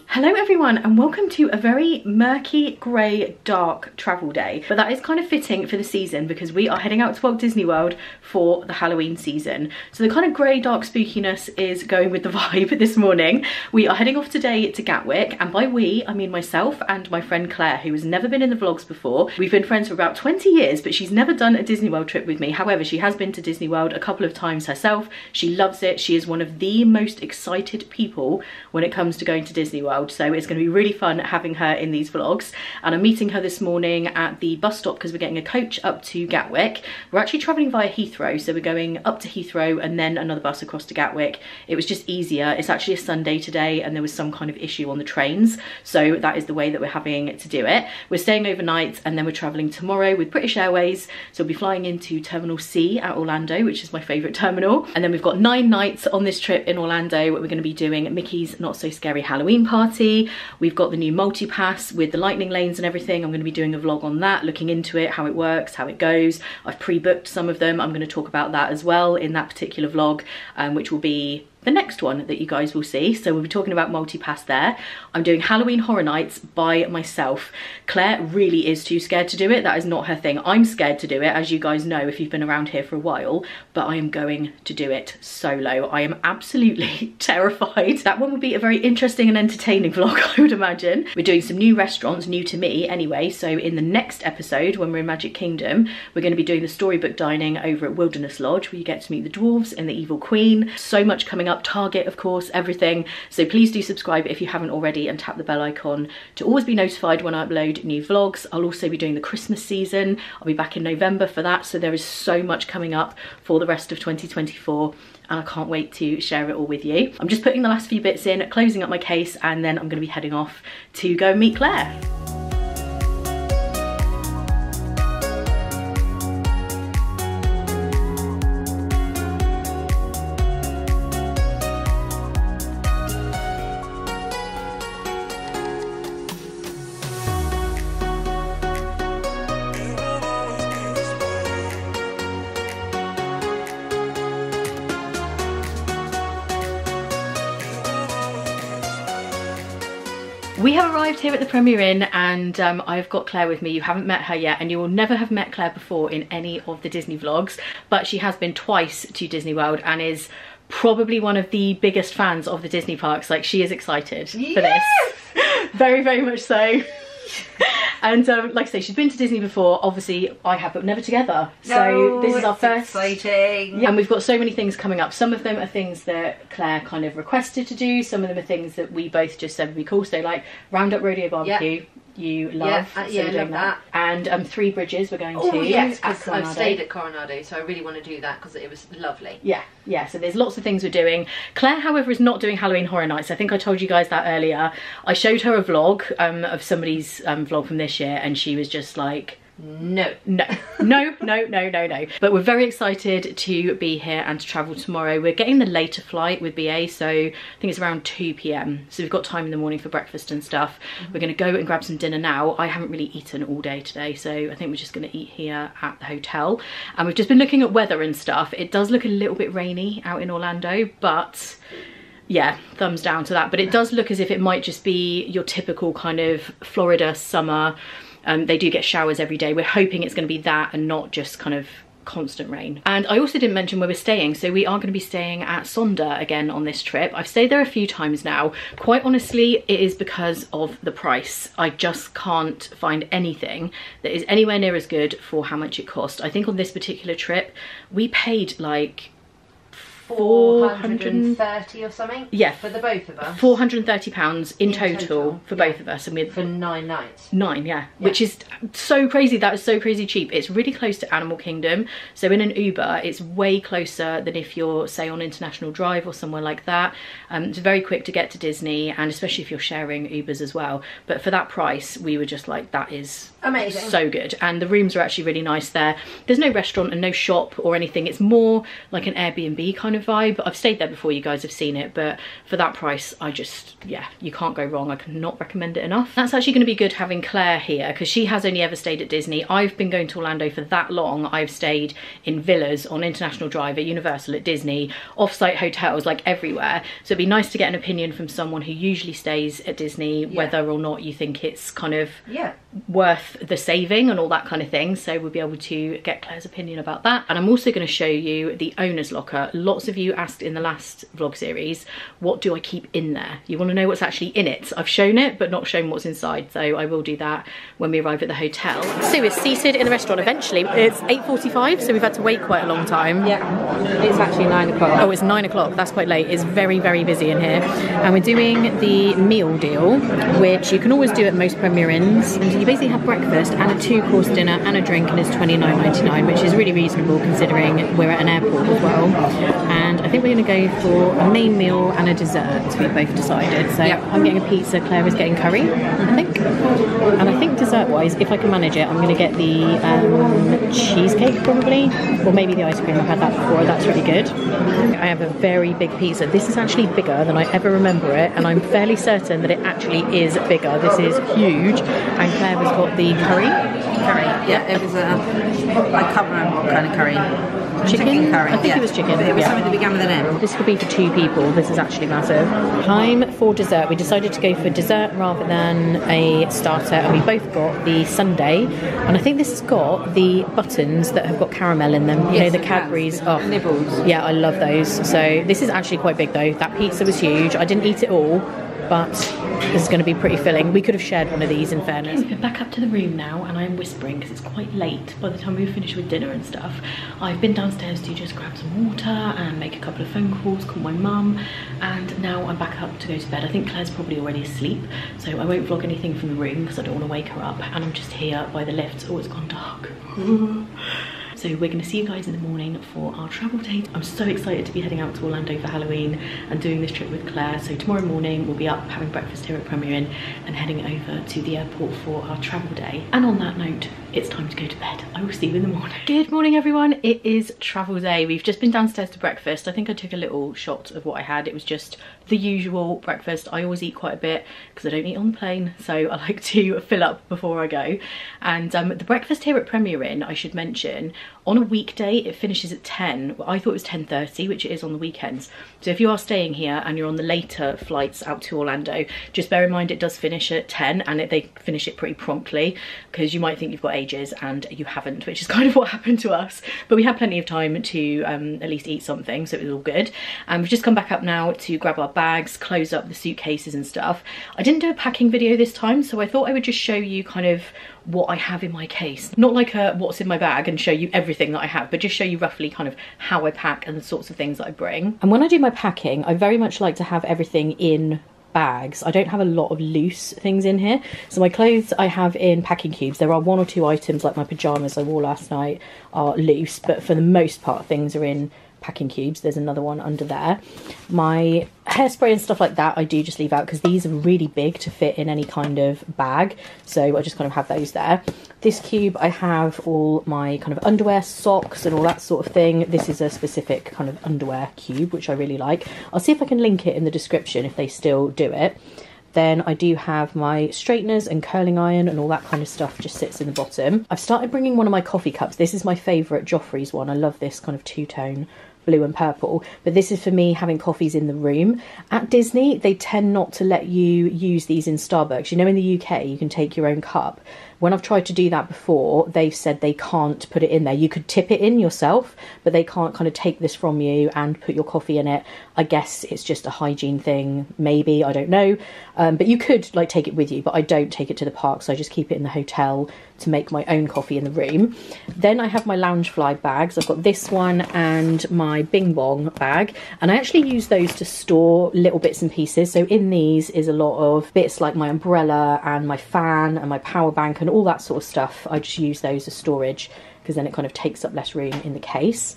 Hello everyone and welcome to a very murky, grey, dark travel day. But that is kind of fitting for the season because we are heading out to Walt Disney World for the Halloween season. So the kind of grey, dark spookiness is going with the vibe this morning. We are heading off today to Gatwick, and by we, I mean myself and my friend Claire, who has never been in the vlogs before. We've been friends for about 20 years, but she's never done a Disney World trip with me. However, she has been to Disney World a couple of times herself. She loves it. She is one of the most excited people when it comes to going to Disney World. So it's going to be really fun having her in these vlogs, and I'm meeting her this morning at the bus stop because we're getting a coach up to Gatwick. We're actually travelling via Heathrow, so we're going up to Heathrow and then another bus across to Gatwick. It was just easier. It's actually a Sunday today and there was some kind of issue on the trains, so that is the way that we're having to do it. We're staying overnight and then we're travelling tomorrow with British Airways, so we'll be flying into Terminal C at Orlando, which is my favourite terminal, and then we've got 9 nights on this trip in Orlando. We're going to be doing Mickey's Not So Scary Halloween Party. We've got the new multi-pass with the lightning lanes and everything. I'm going to be doing a vlog on that, looking into it, how it works, how it goes. I've pre-booked some of them. I'm going to talk about that as well in that particular vlog, which will be the next one that you guys will see. So we'll be talking about multi-pass there. I'm doing Halloween Horror Nights by myself. Claire really is too scared to do it. That is not her thing. I'm scared to do it, as you guys know if you've been around here for a while, but I am going to do it solo. I am absolutely terrified. That one will be a very interesting and entertaining vlog, I would imagine. We're doing some new restaurants, new to me anyway, so in the next episode when we're in Magic Kingdom, we're going to be doing the storybook dining over at Wilderness Lodge, where you get to meet the dwarves and the evil queen. So much coming up. Target, of course, everything. So please do subscribe if you haven't already and tap the bell icon to always be notified when I upload new vlogs. I'll also be doing the Christmas season. I'll be back in November for that, so there is so much coming up for the rest of 2024 and I can't wait to share it all with you. I'm just putting the last few bits in, closing up my case, and then I'm going to be heading off to go meet Claire. We have arrived here at the Premier Inn, and I've got Claire with me. You haven't met her yet, and you will never have met Claire before in any of the Disney vlogs, but she has been twice to Disney World and is probably one of the biggest fans of the Disney parks. Like, she is excited for this. Very, very much so. And like I say, she's been to Disney before. Obviously I have, but never together. So this is our first. Exciting. Yeah, and we've got so many things coming up. Some of them are things that Claire kind of requested to do. Some of them are things that we both just said would be cool. So like Roundup Rodeo Barbecue. Yep. You love, so yeah, love that. And 3 Bridges we're going to. Yes, because I've stayed at Coronado, so I really want to do that because it was lovely. Yeah, so there's lots of things we're doing. Claire, however, is not doing Halloween Horror Nights. I think I told you guys that earlier. I showed her a vlog of somebody's vlog from this year, and she was just like, no. But we're very excited to be here and to travel tomorrow. We're getting the later flight with BA, so I think it's around 2 p.m. so we've got time in the morning for breakfast and stuff. We're going to go and grab some dinner now. I haven't really eaten all day today, so I think we're just going to eat here at the hotel. And we've just been looking at weather and stuff. It does look a little bit rainy out in Orlando, but yeah, thumbs down to that. But it does look as if it might just be your typical kind of Florida summer. They do get showers every day. We're hoping it's going to be that and not just kind of constant rain. And I also didn't mention where we're staying, so we are going to be staying at Sonder again on this trip. I've stayed there a few times now. Quite honestly, it is because of the price. I just can't find anything that is anywhere near as good for how much it cost. I think on this particular trip we paid like 430 or something. Yeah, for the both of us. £430 in total for both of us, and we for 9 nights. 9, yeah, which is so crazy. That is so crazy cheap. It's really close to Animal Kingdom, so in an Uber it's way closer than if you're, say, on International Drive or somewhere like that. It's very quick to get to Disney, and especially if you're sharing Ubers as well. But for that price, we were just like, that is Amazing. So good. And the rooms are actually really nice there. There's no restaurant and no shop or anything. It's more like an Airbnb kind of vibe. I've stayed there before, you guys have seen it, but for that price, I just, yeah, you can't go wrong. I cannot recommend it enough. That's actually going to be good having Claire here, because she has only ever stayed at Disney. I've been going to Orlando for that long. I've stayed in villas, on International Drive, at Universal, at Disney, off-site hotels, like everywhere. So it'd be nice to get an opinion from someone who usually stays at Disney, whether or not you think it's kind of worth the saving and all that kind of thing. So we'll be able to get Claire's opinion about that. And I'm also going to show you the owner's locker. Lots of you asked in the last vlog series, what do I keep in there? You want to know what's actually in it. I've shown it but not shown what's inside, so I will do that when we arrive at the hotel. So we're seated in the restaurant eventually. It's 8:45, so we've had to wait quite a long time. Yeah, it's actually 9 o'clock. Oh, it's 9 o'clock, that's quite late. It's very, very busy in here. And we're doing the meal deal, which you can always do at most Premier Inns. And you basically have breakfast and a 2-course dinner and a drink, and it's $29.99, which is really reasonable considering we're at an airport as well. And I think we're going to go for a main meal and a dessert, we both decided. So I'm getting a pizza, Claire is getting curry, I think. And I think dessert-wise, if I can manage it, I'm going to get the cheesecake probably, or maybe the ice cream. I've had that before, that's really good. I have a very big pizza. This is actually bigger than I ever remember it, and I'm fairly certain that it actually is bigger. This is huge. And Claire has got the curry. It was a, I can't remember what kind of curry. Chicken curry. I think it was chicken. It was something that began with an M. This could be for 2 people. This is actually massive. Time for dessert. We decided to go for dessert rather than a starter, and we both got the sundae. And I think this has got the buttons that have got caramel in them. You know, the Cadbury's. Oh, nibbles. Yeah, I love those. So this is actually quite big though. That pizza was huge. I didn't eat it all, but this is going to be pretty filling. We could have shared one of these, in fairness. We've been back up to the room now, and I'm whispering because it's quite late by the time we've finished with dinner and stuff. I've been downstairs to just grab some water and make a couple of phone calls, call my mum, and now I'm back up to go to bed. I think Claire's probably already asleep, so I won't vlog anything from the room because I don't want to wake her up, and I'm just here by the lift. Oh, it's gone dark. So we're going to see you guys in the morning for our travel day. I'm so excited to be heading out to Orlando for Halloween and doing this trip with Claire. So tomorrow morning we'll be up having breakfast here at Premier Inn and heading over to the airport for our travel day. And on that note, it's time to go to bed. I will see you in the morning. Good morning, everyone. It is travel day. We've just been downstairs to breakfast. I think I took a little shot of what I had. It was just the usual breakfast. I always eat quite a bit because I don't eat on the plane, so I like to fill up before I go. And the breakfast here at Premier Inn, I should mention, on a weekday it finishes at 10. I thought it was 10:30, which it is on the weekends. So if you are staying here and you're on the later flights out to Orlando, just bear in mind it does finish at 10, and they finish it pretty promptly, because you might think you've got ages and you haven't, which is kind of what happened to us. But we had plenty of time to at least eat something, so it was all good. And we've just come back up now to grab our bags, close up the suitcases and stuff. I didn't do a packing video this time, so I thought I would just show you kind of what I have in my case. Not like a what's in my bag and show you everything that I have, but just show you roughly kind of how I pack and the sorts of things that I bring. And when I do my packing, I very much like to have everything in bags. I don't have a lot of loose things in here. So my clothes I have in packing cubes. There are 1 or 2 items, like my pyjamas I wore last night, are loose, but for the most part things are in packing cubes. There's another one under there. My hairspray and stuff like that I do just leave out because these are really big to fit in any kind of bag, so I just kind of have those there. This cube I have all my kind of underwear, socks and all that sort of thing. This is a specific kind of underwear cube which I really like. I'll see if I can link it in the description if they still do it. Then I do have my straighteners and curling iron and all that kind of stuff just sits in the bottom. I've started bringing one of my coffee cups. This is my favourite Joffrey's one. I love this kind of two-tone blue and purple, but this is for me having coffees in the room. At Disney they tend not to let you use these in Starbucks. You know, in the UK you can take your own cup. When I've tried to do that before, they've said they can't put it in there. You could tip it in yourself, but they can't kind of take this from you and put your coffee in it. I guess it's just a hygiene thing, maybe, I don't know. But you could like take it with you, but I don't take it to the park, so I just keep it in the hotel to make my own coffee in the room. Then I have my Loungefly bags. I've got this one and my Bing Bong bag, and I actually use those to store little bits and pieces. So in these is a lot of bits like my umbrella and my fan and my power bank and all that sort of stuff. I just use those as storage because then it kind of takes up less room in the case.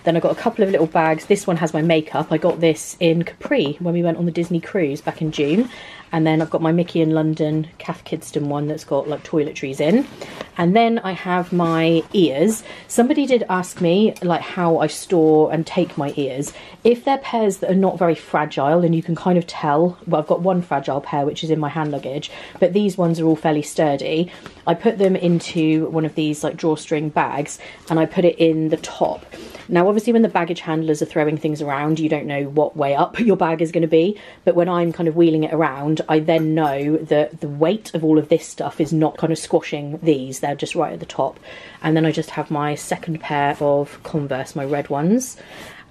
Then I've got a couple of little bags. This one has my makeup. I got this in Capri when we went on the Disney cruise back in June. And then I've got my Mickey in London Cath Kidston one that's got like toiletries in. And then I have my ears. Somebody did ask me like how I store and take my ears. If they're pairs that are not very fragile, and you can kind of tell, well, I've got one fragile pair which is in my hand luggage, but these ones are all fairly sturdy. I put them into one of these like drawstring bags and I put it in the top. Now obviously when the baggage handlers are throwing things around, you don't know what way up your bag is going to be, but when I'm kind of wheeling it around, I then know that the weight of all of this stuff is not kind of squashing these, they're just right at the top. And then I just have my second pair of Converse, my red ones,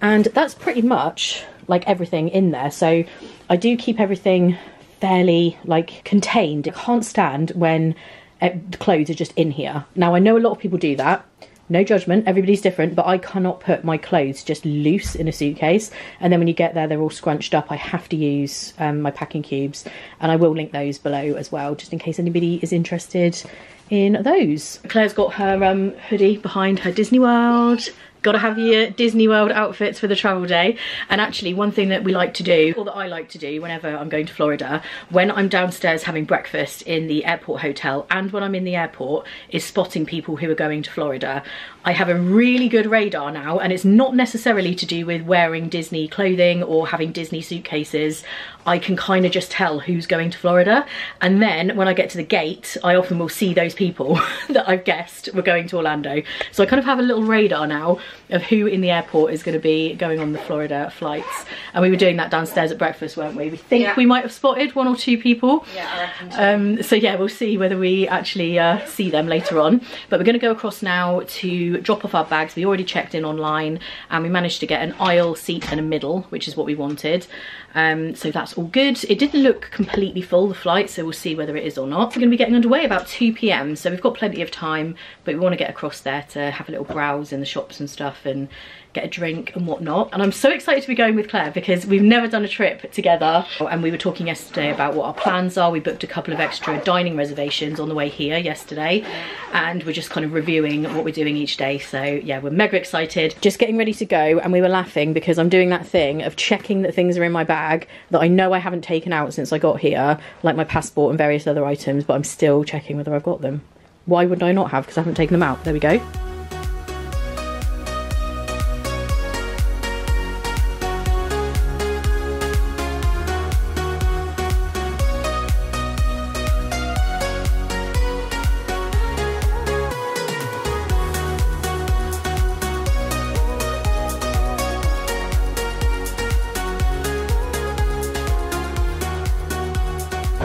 and that's pretty much like everything in there. So I do keep everything fairly like contained. I can't stand when the clothes are just in here. Now I know a lot of people do that. No judgment, everybody's different, but I cannot put my clothes just loose in a suitcase, and then when you get there they're all scrunched up. I have to use my packing cubes, and I will link those below as well, just in case anybody is interested in those. Claire's got her hoodie behind her Disney World. Gotta have your Disney World outfits for the travel day. And actually one thing that we like to do, or that I like to do whenever I'm going to Florida, when I'm downstairs having breakfast in the airport hotel and when I'm in the airport, is spotting people who are going to Florida. I have a really good radar now, and it's not necessarily to do with wearing Disney clothing or having Disney suitcases. I can kind of just tell who's going to Florida, and then when I get to the gate I often will see those people that I've guessed were going to Orlando. So I kind of have a little radar now of who in the airport is going to be going on the Florida flights, and we were doing that downstairs at breakfast, weren't we? We think we might have spotted 1 or 2 people. Yeah, I reckon so. So yeah, we'll see whether we actually see them later on. But we're going to go across now to drop off our bags. We already checked in online and we managed to get an aisle seat and a middle, which is what we wanted. So that's all good. It didn't look completely full, the flight, so we'll see whether it is or not. We're going to be getting underway about 2 p.m, so we've got plenty of time, but we want to get across there to have a little browse in the shops and stuff and get a drink and whatnot. And I'm so excited to be going with Claire because we've never done a trip together, and we were talking yesterday about what our plans are. We booked a couple of extra dining reservations on the way here yesterday, and we're just kind of reviewing what we're doing each day. So yeah, we're mega excited, just getting ready to go. And we were laughing because I'm doing that thing of checking that things are in my bag that I know I haven't taken out since I got here, like my passport and various other items, but I'm still checking whether I've got them. Why would I not have? Because I haven't taken them out. There we go.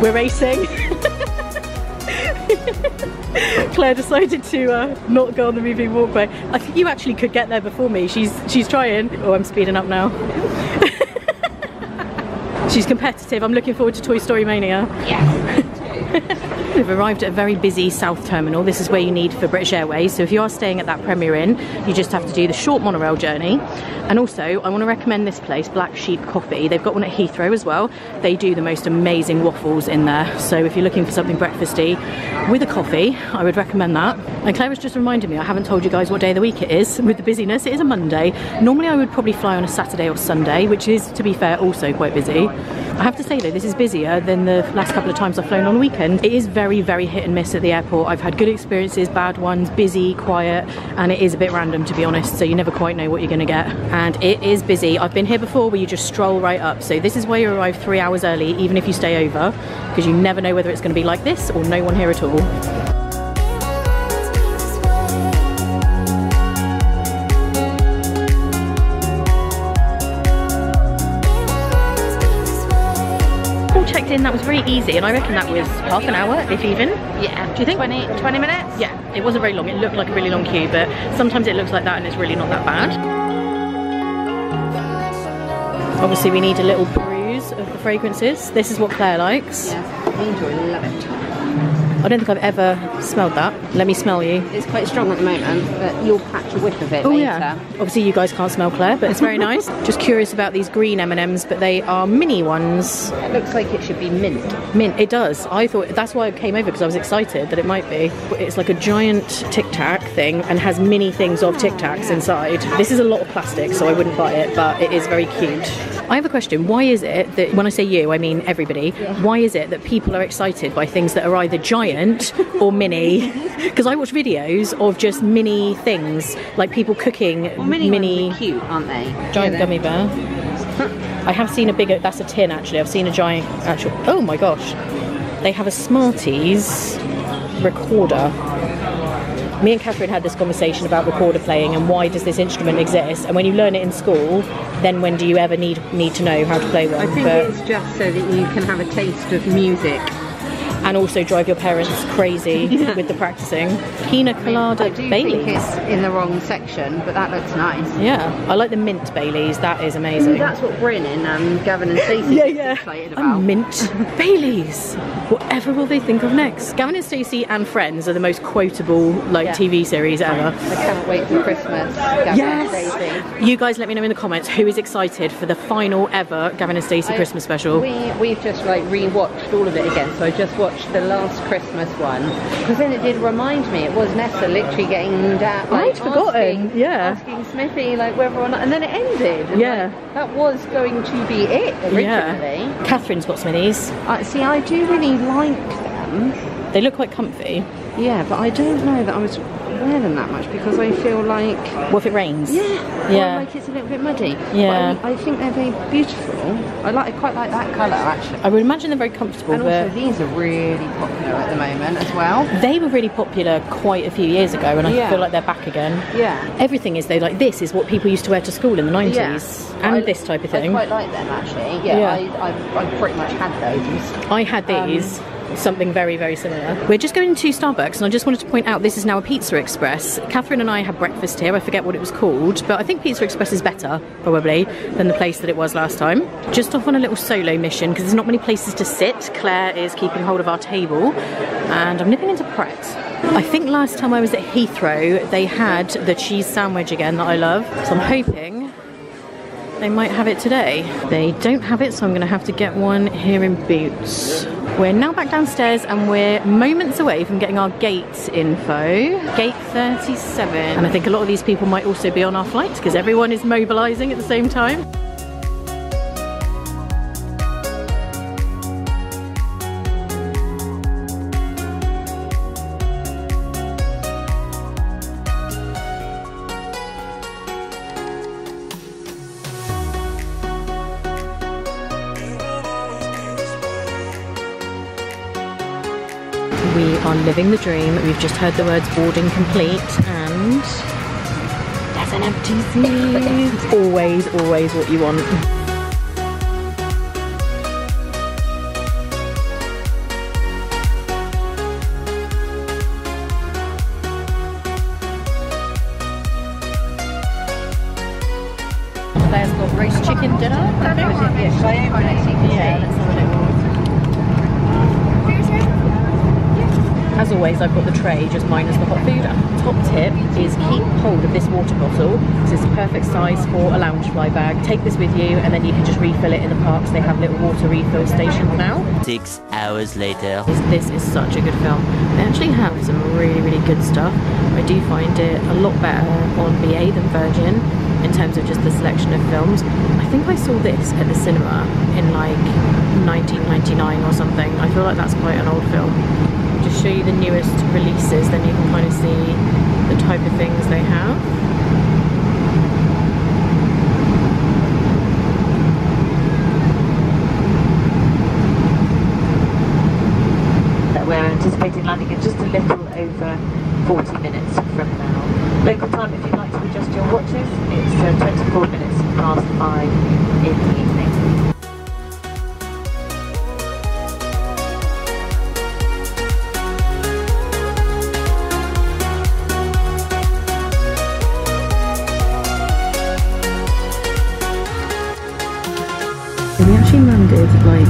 We're racing. Claire decided to not go on the moving walkway. I think you actually could get there before me. She's trying. Oh, I'm speeding up now. She's competitive. I'm looking forward to Toy Story Mania. Yes, me too. We've arrived at a very busy South Terminal. This is where you need for British Airways. So if you are staying at that Premier Inn, you just have to do the short monorail journey. And also, I want to recommend this place, Black Sheep Coffee. They've got one at Heathrow as well. They do the most amazing waffles in there. So if you're looking for something breakfasty with a coffee, I would recommend that. And Claire was just reminding me, I haven't told you guys what day of the week it is. With the busyness, it is a Monday. Normally I would probably fly on a Saturday or Sunday, which is, to be fair, also quite busy. I have to say though, this is busier than the last couple of times I've flown on a weekend. It is very, very hit and miss at the airport. I've had good experiences, bad ones, busy, quiet, and it is a bit random, to be honest, so you never quite know what you're gonna get. And it is busy. I've been here before where you just stroll right up, so this is where you arrive 3 hours early, even if you stay over, because you never know whether it's gonna be like this or no one here at all. Checked in, that was really easy, and I reckon that was half an hour, if even. Yeah. Do you think? 20 minutes? Yeah, it wasn't very long. It looked like a really long queue, but sometimes it looks like that and it's really not that bad. Obviously we need a little bruise of the fragrances. This is what Claire likes. Yeah, I enjoy, love it. I don't think I've ever smelled that. Let me smell you. It's quite strong at the moment, but you'll catch a whiff of it later. Yeah. Obviously you guys can't smell Claire, but it's very nice. Just curious about these green M&Ms, but they are mini ones. It looks like it should be mint. Mint, it does. I thought, that's why I came over, because I was excited that it might be. It's like a giant Tic Tac thing and has mini things of Tic Tacs inside. This is a lot of plastic, so I wouldn't buy it, but it is very cute. I have a question. Why is it that, when I say you, I mean everybody, why is it that people are excited by things that are either giant or mini? Because I watch videos of just mini things, like people cooking mini ones are cute, aren't they? Giant gummy bear. I have seen a bigger, that's a tin actually, I've seen a giant actual, oh my gosh. They have a Smarties recorder. Me and Catherine had this conversation about recorder playing and why does this instrument exist, and when you learn it in school, then when do you ever need to know how to play one? I think it's just so that you can have a taste of music. And also drive your parents crazy with the practicing. Pina Colada Baileys. Think it's in the wrong section, but that looks nice. Yeah, I like the mint Baileys, that is amazing. That's what Bryn and Gavin and Stacey are excited about. Mint Baileys. Whatever will they think of next? Gavin and Stacey and Friends are the most quotable TV series ever. I can't wait for Christmas. Gavin and Stacey. You guys let me know in the comments who is excited for the final ever Gavin and Stacey Christmas special. We've just like re-watched all of it again, so I just watched the last Christmas one, because then it did remind me, it was Nessa literally getting down, like, I'd forgotten, asking Smithy like whether or not, and then it ended. And like, that was going to be it originally. Catherine's got some of these. See, I do really like them. They look quite comfy. Yeah, but I don't know that I was wear them that much because I feel like... What if it rains? Yeah. Or like it's a little bit muddy. Yeah. But I think they're very beautiful. I quite like that colour actually. I would imagine they're very comfortable. And also these are really popular at the moment as well. They were really popular quite a few years ago and I feel like they're back again. Yeah. Everything is though, like this is what people used to wear to school in the 90s. And this type of thing. I quite like them actually. Yeah. I pretty much had those. I had these. Something very, very similar. We're just going to Starbucks and I just wanted to point out this is now a Pizza Express. Catherine and I had breakfast here, I forget what it was called, but I think Pizza Express is better, probably, than the place that it was last time. Just off on a little solo mission because there's not many places to sit. Claire is keeping hold of our table and I'm nipping into Pret. I think last time I was at Heathrow they had the cheese sandwich again that I love, so I'm hoping they might have it today. They don't have it, so I'm gonna have to get one here in Boots. We're now back downstairs and we're moments away from getting our gate info. Gate 37. And I think a lot of these people might also be on our flight because everyone is mobilising at the same time. We are living the dream. We've just heard the words boarding complete and there's an empty seat. It's always, always what you want. Claire's got roast chicken dinner. As always, I've got the tray, just minus the hot food. Top tip is keep hold of this water bottle because it's the perfect size for a lounge fly bag. Take this with you and then you can just refill it in the parks. They have little water refill stations now. 6 hours later. This is such a good film. They actually have some really, really good stuff. I do find it a lot better on BA than Virgin in terms of just the selection of films. I think I saw this at the cinema in like 1999 or something. I feel like that's quite an old film. Just show you the newest releases, then you can kind of see the type of things they have. We're anticipating landing in just a little over 40 minutes from now. Local time, if you'd like to adjust your watches, it's 24 minutes past 5 in the evening. We actually landed like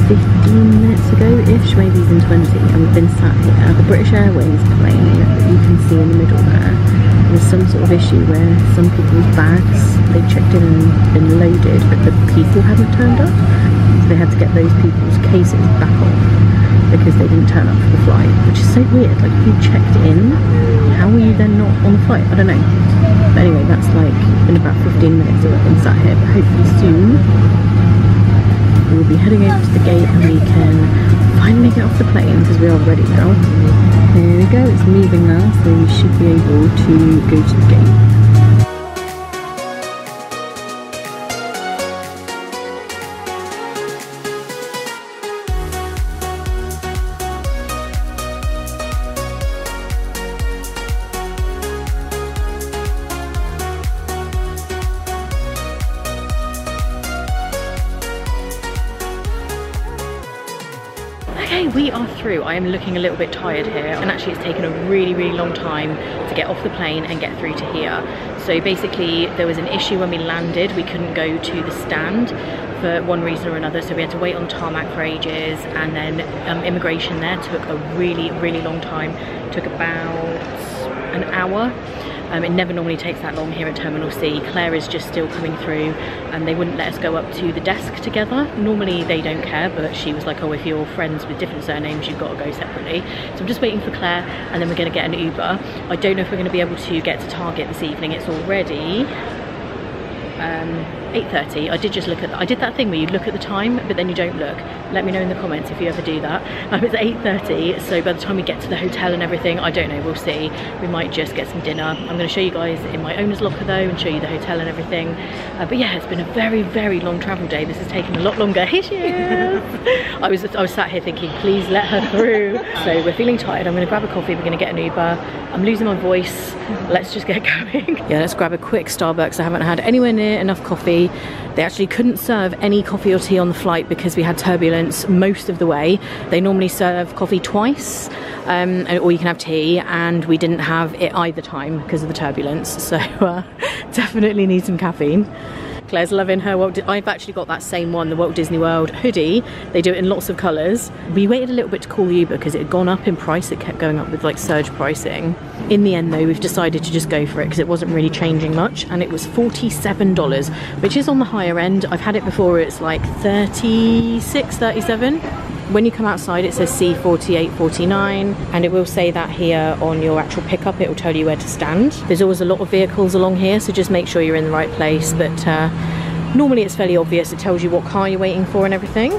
15 minutes ago-ish, maybe even 20, and we've been sat here. The British Airways plane that you can see in the middle there, there's some sort of issue where some people's bags, they checked in and been loaded, but the people hadn't turned up. So they had to get those people's cases back off because they didn't turn up for the flight, which is so weird. Like, if you checked in, how were you then not on the flight? I don't know. But anyway, that's like in about 15 minutes that we've been sat here, but hopefully soon we'll be heading over to the gate and we can finally get off the plane because we are ready now. There we go, it's moving now, so we should be able to go to the gate. Okay, we are through. I am looking a little bit tired here, and actually it's taken a really long time to get off the plane and get through to here. So basically there was an issue when we landed. We couldn't go to the stand for one reason or another, so we had to wait on tarmac for ages, and then immigration there took a really long time. It took about an hour. It never normally takes that long here at Terminal C. Claire is just still coming through, and they wouldn't let us go up to the desk together. Normally they don't care, but she was like, oh, if you're friends with different surnames, you've got to go separately. So I'm just waiting for Claire, and then we're going to get an Uber. I don't know if we're going to be able to get to Target this evening. It's already 8:30. I did just look at I did that thing where you look at the time but then you don't look. Let me know in the comments if you ever do that. It's 8:30, so by the time we get to the hotel and everything, I don't know, we'll see. We might just get some dinner. I'm going to show you guys in my owner's locker though, and show you the hotel and everything. But yeah, it's been a very long travel day. This has taken a lot longer. Here she is. I was sat here thinking, please let her through. So we're feeling tired. I'm going to grab a coffee. We're going to get an Uber. I'm losing my voice. Let's just get going. Yeah, let's grab a quick Starbucks. I haven't had anywhere near enough coffee. They actually couldn't serve any coffee or tea on the flight because we had turbulence most of the way. They normally serve coffee twice, or you can have tea, and we didn't have it either time because of the turbulence. So definitely need some caffeine. Claire's loving her I've actually got that same one, the Walt Disney World hoodie. They do it in lots of colours. We waited a little bit to call the Uber because it had gone up in price. It kept going up with like surge pricing. In the end though, we've decided to just go for it because it wasn't really changing much, and it was $47, which is on the higher end. I've had it before, it's like 36, 37. When you come outside it says C4849, and it will say that here on your actual pickup. It will tell you where to stand. There's always a lot of vehicles along here, so just make sure you're in the right place, but normally it's fairly obvious. It tells you what car you're waiting for and everything.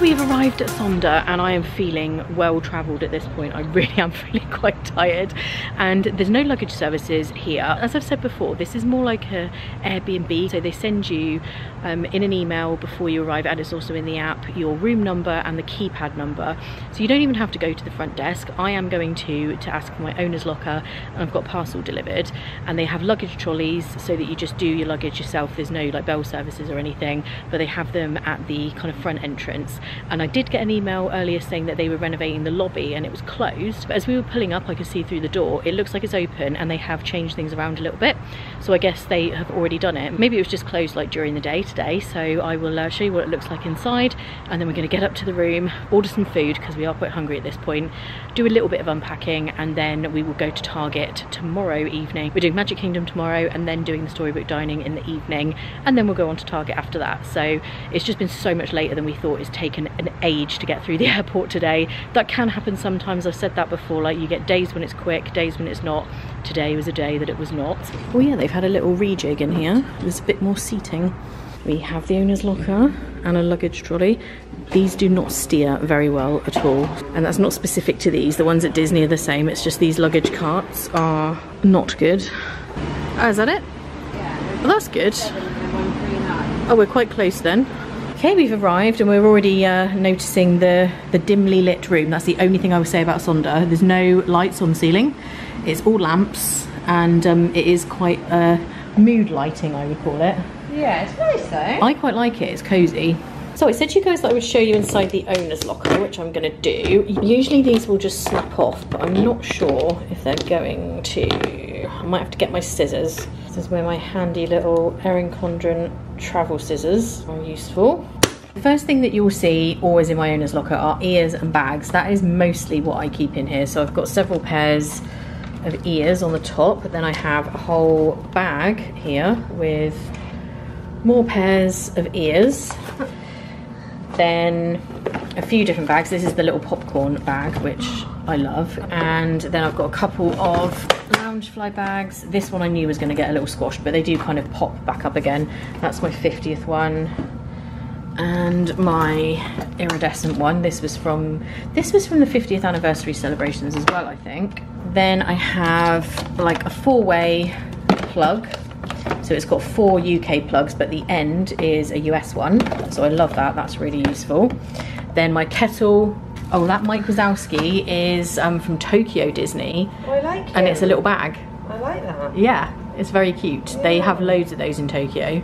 We've arrived at Sonder and I am feeling well travelled at this point. I really am feeling quite tired, and there's no luggage services here. As I've said before, this is more like a Airbnb, so they send you in an email before you arrive, and it's also in the app, your room number and the keypad number, so you don't even have to go to the front desk. I am going to ask for my owner's locker, and I've got parcel delivered, and they have luggage trolleys so that you just do your luggage yourself. There's no like bell services or anything, but they have them at the kind of front entrance. And I did get an email earlier saying that they were renovating the lobby and it was closed, but as we were pulling up I could see through the door it looks like it's open, and they have changed things around a little bit, so I guess they have already done it. Maybe it was just closed like during the day today, so I will show you what it looks like inside, and then we're going to get up to the room, order some food because we are quite hungry at this point, do a little bit of unpacking, and then we will go to Target tomorrow evening. We're doing Magic Kingdom tomorrow and then doing the Storybook Dining in the evening, and then we'll go on to Target after that. So it's just been so much later than we thought. It's taken an age to get through the airport today. That can happen sometimes. I've said that before, like you get days when it's quick, days when it's not. Today was a day that it was not. Oh yeah, they've had a little rejig in here. There's a bit more seating. We have the owner's locker and a luggage trolley. These do not steer very well at all, and that's not specific to these. The ones at Disney are the same. It's just these luggage carts are not good. Oh, is that it? Yeah. Well, that's good. Oh, we're quite close then. Okay, we've arrived and we're already noticing the dimly lit room. That's the only thing I would say about Sonder. There's no lights on the ceiling. It's all lamps, and it is quite a mood lighting, I would call it. Yeah, it's nice though. I quite like it, it's cozy. So I said to you guys that I would show you inside the owner's locker, which I'm going to do. Usually these will just snap off, but I'm not sure if they're going to. I might have to get my scissors. This is where my handy little Erin Condren travel scissors are useful. The first thing that you'll see always in my owner's locker are ears and bags. That is mostly what I keep in here. So I've got several pairs of ears on the top, but then I have a whole bag here with more pairs of ears. Then a few different bags. This is the little popcorn bag, which I love. And then I've got a couple of Loungefly bags. This one I knew was going to get a little squashed, but they do kind of pop back up again. That's my 50th one. And my iridescent one. This was from the 50th anniversary celebrations as well, I think. Then I have like a 4-way plug. So it's got 4 UK plugs, but the end is a US one. So I love that, that's really useful. Then my kettle, oh, that Mike Wazowski is from Tokyo Disney. Oh, I like it. And it's a little bag. I like that. Yeah, it's very cute. Yeah. They have loads of those in Tokyo.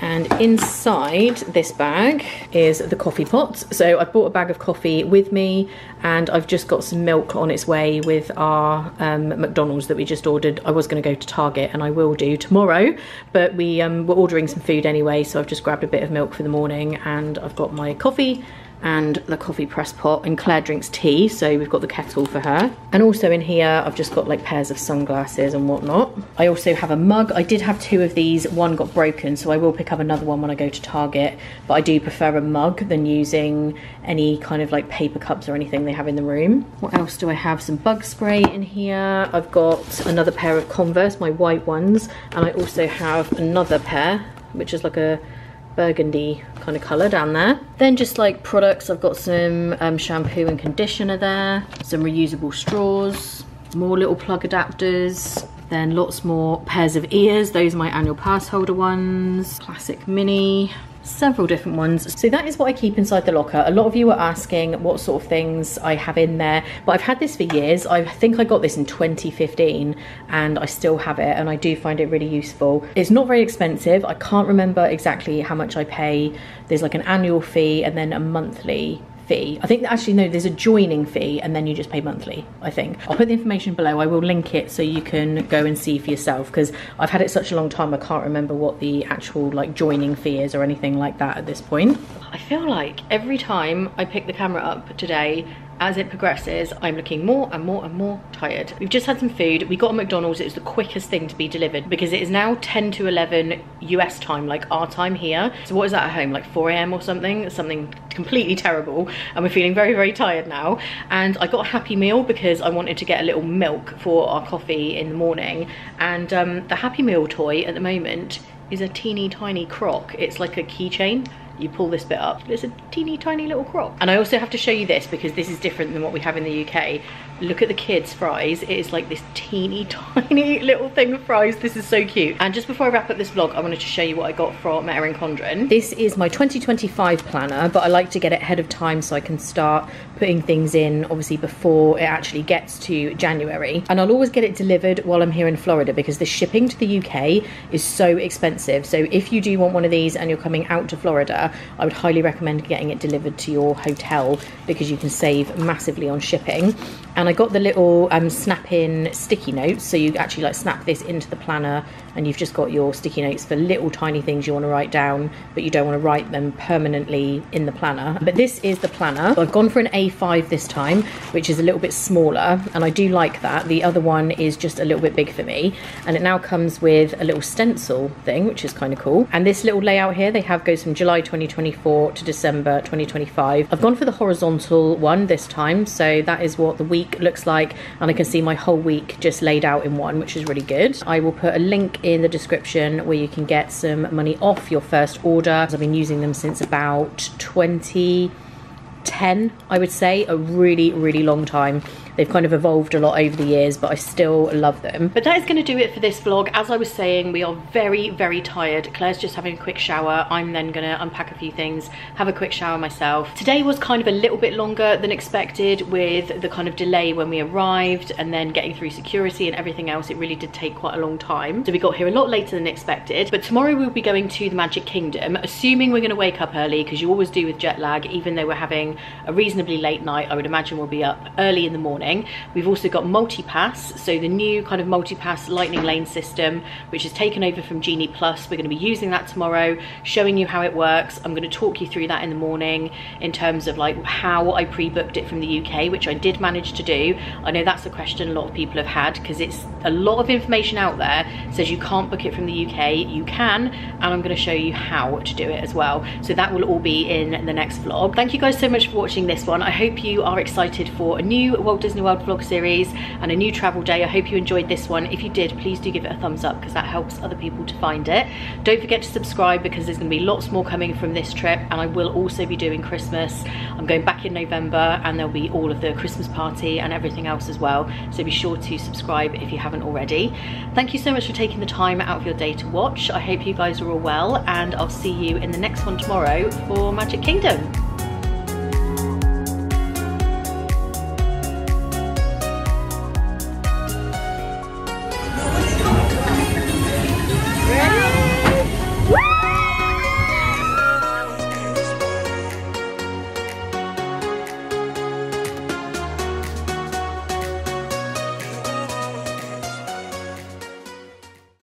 And inside this bag is the coffee pot. So I bought a bag of coffee with me, and I've just got some milk on its way with our McDonald's that we just ordered. I was going to go to Target, and I will do tomorrow, but we were ordering some food anyway, so I've just grabbed a bit of milk for the morning, and I've got my coffee and the coffee press pot, and Claire drinks tea, so we've got the kettle for her. And also in here I've just got like pairs of sunglasses and whatnot. I also have a mug. I did have 2 of these, one got broken, so I will pick up another one when I go to Target, but I do prefer a mug than using any kind of like paper cups or anything they have in the room. What else do I have? Some bug spray in here. I've got another pair of Converse, my white ones, and I also have another pair which is like a burgundy kind of colour down there. Then just like products, I've got some shampoo and conditioner there, some reusable straws, more little plug adapters, then lots more pairs of ears. Those are my annual pass holder ones, classic mini, several different ones. So that is what I keep inside the locker. A lot of you are asking what sort of things I have in there, but I've had this for years. I think I got this in 2015 and I still have it, and I do find it really useful. It's not very expensive. I can't remember exactly how much I pay. There's like an annual fee and then a monthly fee. I think actually no, there's a joining fee and then you just pay monthly, I think. I'll put the information below. I will link it so you can go and see for yourself, because I've had it such a long time I can't remember what the actual like joining fee is or anything like that at this point. I feel like every time I pick the camera up today, as it progresses, I'm looking more and more and more tired. We've just had some food. We got a McDonald's. It was the quickest thing to be delivered because it is now 10 to 11 US time, like our time here. So what is that at home, like 4 AM or something? Something completely terrible. And we're feeling very, very tired now. And I got a Happy Meal because I wanted to get a little milk for our coffee in the morning. And the Happy Meal toy at the moment is a teeny tiny croc. It's like a keychain. You pull this bit up, it's a teeny tiny little croc. And I also have to show you this because this is different than what we have in the UK. Look at the kids' fries. It is like this teeny tiny little thing of fries. This is so cute. And just before I wrap up this vlog, I wanted to show you what I got from Erin Condren. This is my 2025 planner, but I like to get it ahead of time so I can start putting things in, obviously, before it actually gets to January. And I'll always get it delivered while I'm here in Florida because the shipping to the UK is so expensive. So if you do want one of these and you're coming out to Florida, I would highly recommend getting it delivered to your hotel because you can save massively on shipping. And I got the little snap-in sticky notes, so you actually like snap this into the planner and you've just got your sticky notes for little tiny things you want to write down, but you don't want to write them permanently in the planner. But this is the planner. I've gone for an A5 this time, which is a little bit smaller, and I do like that. The other one is just a little bit big for me, and it now comes with a little stencil thing, which is kind of cool. And this little layout here they have goes from July 2024 to December 2025. I've gone for the horizontal one this time, so that is what the week looks like, and I can see my whole week just laid out in one, which is really good. I will put a link in the description where you can get some money off your first order. I've been using them since about 2010, I would say, a really long time. They've kind of evolved a lot over the years, but I still love them. But that is going to do it for this vlog. As I was saying, we are very, very tired. Claire's just having a quick shower. I'm then going to unpack a few things, have a quick shower myself. Today was kind of a little bit longer than expected with the kind of delay when we arrived and then getting through security and everything else. It really did take quite a long time. So we got here a lot later than expected. But tomorrow we'll be going to the Magic Kingdom, assuming we're going to wake up early, because you always do with jet lag. Even though we're having a reasonably late night, I would imagine we'll be up early in the morning. We've also got multi-pass, so the new kind of multi-pass lightning lane system, which is taken over from Genie Plus. We're going to be using that tomorrow, showing you how it works. I'm going to talk you through that in the morning in terms of like how I pre-booked it from the UK, which I did manage to do. I know that's a question a lot of people have had, because it's a lot of information out there says you can't book it from the UK. You can, and I'm going to show you how to do it as well. So that will all be in the next vlog. Thank you guys so much for watching this one. I hope you are excited for a new Walt Disney World vlog series and a new travel day. I hope you enjoyed this one. If you did, please do give it a thumbs up, because that helps other people to find it. Don't forget to subscribe, because there's going to be lots more coming from this trip, and I will also be doing Christmas. I'm going back in November, and there'll be all of the Christmas party and everything else as well, so be sure to subscribe if you haven't already. Thank you so much for taking the time out of your day to watch. I hope you guys are all well, and I'll see you in the next one tomorrow for Magic Kingdom.